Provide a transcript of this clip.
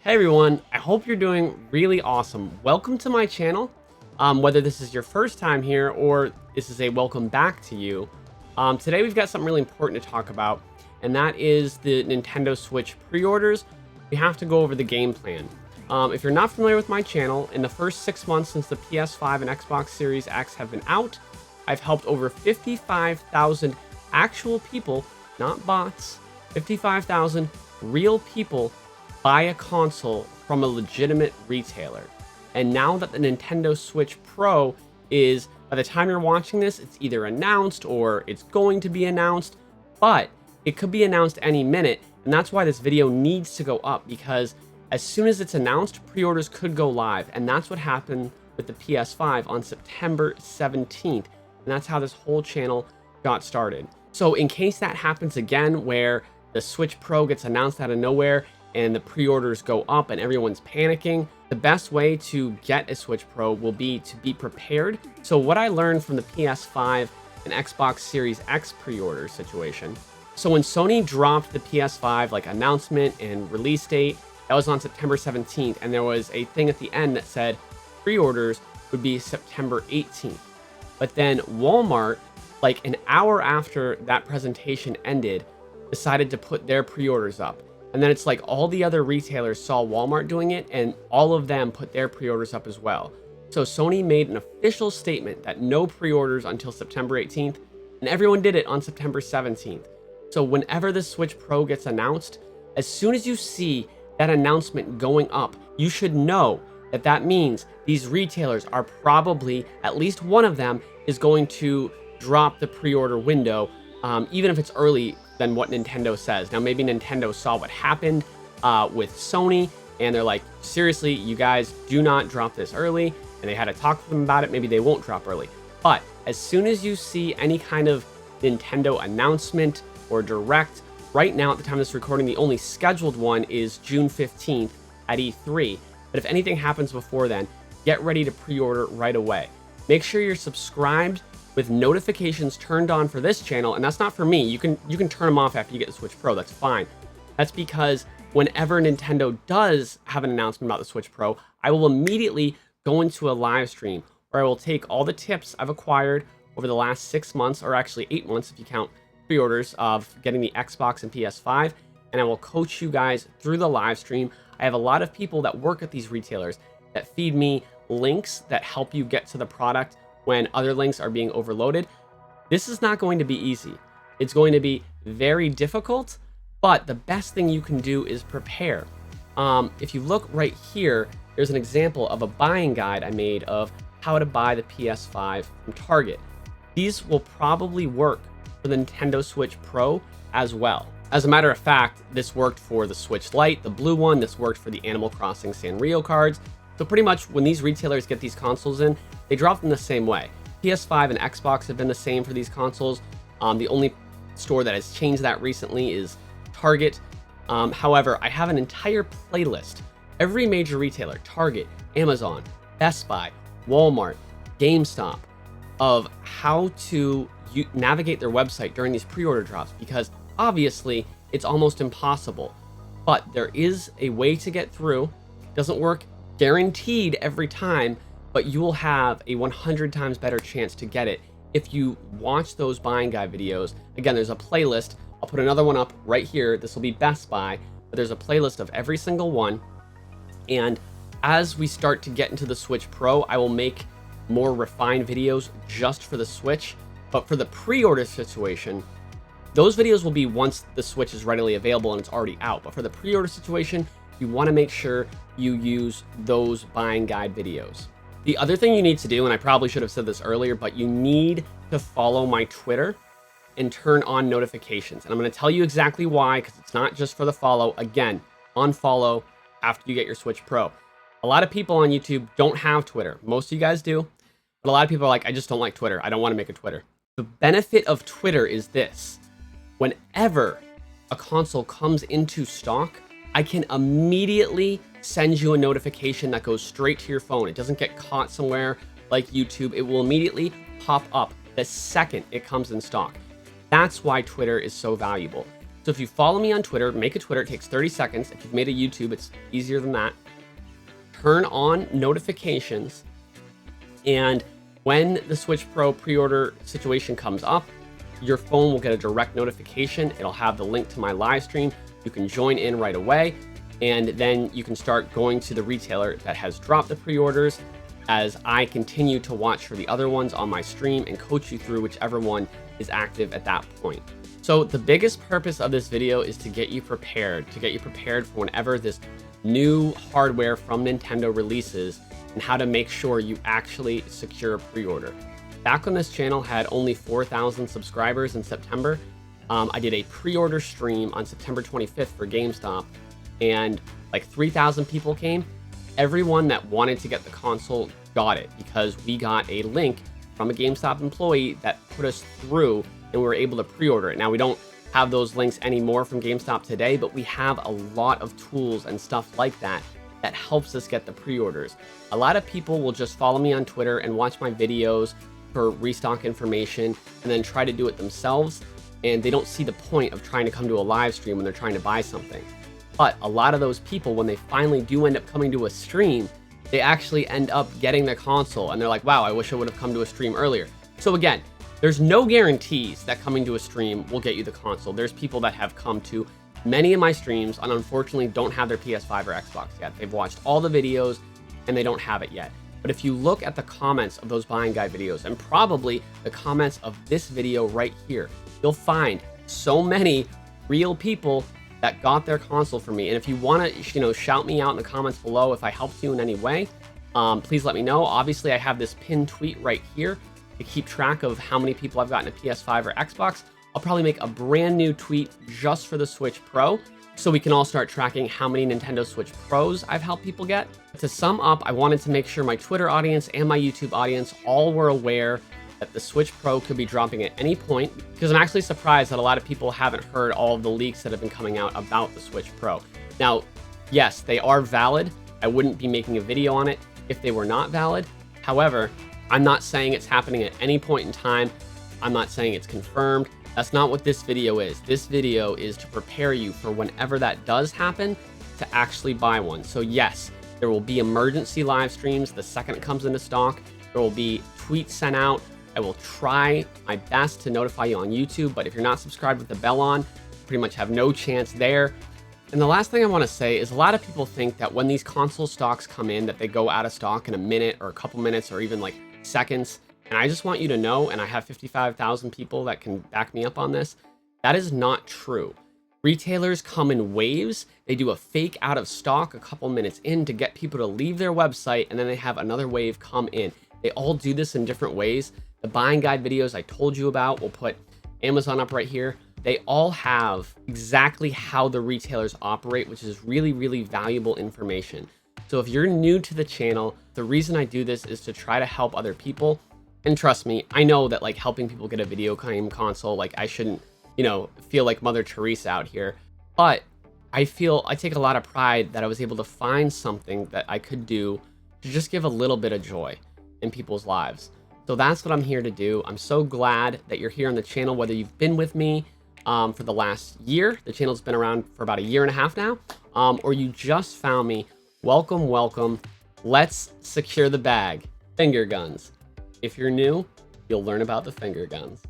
Hey everyone, I hope you're doing really awesome. Welcome to my channel. Whether this is your first time here or this is a welcome back to you. Today we've got something really important to talk about, and that is the Nintendo Switch pre-orders. We have to go over the game plan. If you're not familiar with my channel, in the first 6 months since the PS5 and Xbox Series X have been out, I've helped over 55,000 actual people, not bots, 55,000 real people buy a console from a legitimate retailer. And now that the Nintendo Switch Pro is, by the time you're watching this, it's either announced or it's going to be announced, but it could be announced any minute. And that's why this video needs to go up, because as soon as it's announced, pre-orders could go live. And that's what happened with the PS5 on September 17th. And that's how this whole channel got started. So in case that happens again, where the Switch Pro gets announced out of nowhere and the pre-orders go up and everyone's panicking, the best way to get a Switch Pro will be to be prepared. So what I learned from the PS5 and Xbox Series X pre-order situation. So when Sony dropped the PS5 announcement and release date, that was on September 17th, and there was a thing at the end that said pre-orders would be September 18th. But then Walmart, an hour after that presentation ended, decided to put their pre-orders up. And then it's all the other retailers saw Walmart doing it, and all of them put their pre-orders up as well. So Sony made an official statement that no pre-orders until September 18th, and everyone did it on September 17th. So whenever the Switch Pro gets announced, as soon as you see that announcement going up, you should know that that means these retailers are probably, at least one of them, is going to drop the pre-order window, even if it's early than what Nintendo says. Now, maybe Nintendo saw what happened with Sony, and they're like, seriously, you guys do not drop this early, and they had to talk to them about it. Maybe they won't drop early. But as soon as you see any kind of Nintendo announcement or direct, right now at the time of this recording, the only scheduled one is June 15th at E3. But if anything happens before then, get ready to pre-order right away. Make sure you're subscribed with notifications turned on for this channel, and that's not for me. You can turn them off after you get the Switch Pro. That's fine. That's because whenever Nintendo does have an announcement about the Switch Pro, I will immediately go into a live stream where I will take all the tips I've acquired over the last 6 months, or actually 8 months if you count pre-orders, of getting the Xbox and PS5, and I will coach you guys through the live stream. I have a lot of people that work at these retailers that feed me links that help you get to the product when other links are being overloaded. This is not going to be easy. It's going to be very difficult, but the best thing you can do is prepare. If you look right here, there's an example of a buying guide I made of how to buy the PS5 from Target. These will probably work for the Nintendo Switch Pro as well. As a matter of fact, this worked for the Switch Lite, the blue one. This worked for the Animal Crossing Sanrio cards. So pretty much when these retailers get these consoles in, they drop them the same way. PS5 and Xbox have been the same for these consoles. The only store that has changed that recently is Target. However, I have an entire playlist. Every major retailer, Target, Amazon, Best Buy, Walmart, GameStop, of how to navigate their website during these pre-order drops, because obviously it's almost impossible. But there is a way to get through. It doesn't work guaranteed every time, but you will have a 100 times better chance to get it if you watch those buying guide videos. Again, there's a playlist. I'll put another one up right here. This will be Best Buy, but there's a playlist of every single one. And as we start to get into the Switch Pro, I will make more refined videos just for the Switch. But for the pre-order situation, those videos will be once the Switch is readily available and it's already out. But for the pre-order situation, you want to make sure you use those buying guide videos. The other thing you need to do, and I probably should have said this earlier, but you need to follow my Twitter and turn on notifications. And I'm going to tell you exactly why, because it's not just for the follow. Again, unfollow after you get your Switch Pro. A lot of people on YouTube don't have Twitter. Most of you guys do, but a lot of people are like, I just don't like Twitter. I don't want to make a Twitter. The benefit of Twitter is this. Whenever a console comes into stock, I can immediately send you a notification that goes straight to your phone. It doesn't get caught somewhere like YouTube. It will immediately pop up the second it comes in stock. That's why Twitter is so valuable. So if you follow me on Twitter, make a Twitter, it takes 30 seconds. If you've made a YouTube, it's easier than that. Turn on notifications, and when the Switch Pro pre-order situation comes up, your phone will get a direct notification. It'll have the link to my live stream. You can join in right away, and then you can start going to the retailer that has dropped the pre-orders as I continue to watch for the other ones on my stream and coach you through whichever one is active at that point. So the biggest purpose of this video is to get you prepared, for whenever this new hardware from Nintendo releases and how to make sure you actually secure a pre-order. Back when this channel had only 4,000 subscribers in September, I did a pre-order stream on September 25th for GameStop, and like 3,000 people came. Everyone that wanted to get the console got it because we got a link from a GameStop employee that put us through and we were able to pre-order it. Now, we don't have those links anymore from GameStop today, but we have a lot of tools and stuff like that that helps us get the pre-orders. A lot of people will just follow me on Twitter and watch my videos for restock information and then try to do it themselves, and they don't see the point of trying to come to a live stream when they're trying to buy something. But a lot of those people, when they finally do end up coming to a stream, they actually end up getting the console and they're like, wow, I wish I would have come to a stream earlier. So again, there's no guarantees that coming to a stream will get you the console. There's people that have come to many of my streams and unfortunately don't have their PS5 or Xbox yet. They've watched all the videos and they don't have it yet. But if you look at the comments of those buying guide videos and probably the comments of this video right here, you'll find so many real people that got their console from me. And if you want to, shout me out in the comments below if I helped you in any way, please let me know. Obviously, I have this pinned tweet right here to keep track of how many people I've gotten a PS5 or Xbox. I'll probably make a brand new tweet just for the Switch Pro so we can all start tracking how many Nintendo Switch Pros I've helped people get. To sum up, I wanted to make sure my Twitter audience and my YouTube audience all were aware that the Switch Pro could be dropping at any point, because I'm actually surprised that a lot of people haven't heard all of the leaks that have been coming out about the Switch Pro. Now, yes, they are valid. I wouldn't be making a video on it if they were not valid. However, I'm not saying it's happening at any point in time. I'm not saying it's confirmed. That's not what this video is. This video is to prepare you for whenever that does happen to actually buy one. So yes, there will be emergency live streams the second it comes into stock. There will be tweets sent out. I will try my best to notify you on YouTube, but if you're not subscribed with the bell on, you pretty much have no chance there. And the last thing I want to say is a lot of people think that when these console stocks come in, that they go out of stock in a minute or a couple minutes or even like seconds. And I just want you to know, and I have 55,000 people that can back me up on this, that is not true. Retailers come in waves. They do a fake out of stock a couple minutes in to get people to leave their website, and then they have another wave come in. They all do this in different ways. The buying guide videos I told you about, we'll put Amazon up right here. They all have exactly how the retailers operate, which is really, really valuable information. So if you're new to the channel, the reason I do this is to try to help other people. And trust me, I know that like helping people get a video game console, like I shouldn't, feel like Mother Teresa out here. But I take a lot of pride that I was able to find something that I could do to just give a little bit of joy in people's lives. So that's what I'm here to do. I'm so glad that you're here on the channel, whether you've been with me for the last year, the channel's been around for about 1.5 years now, or you just found me. Welcome, welcome. Let's secure the bag. Finger guns. If you're new, you'll learn about the finger guns.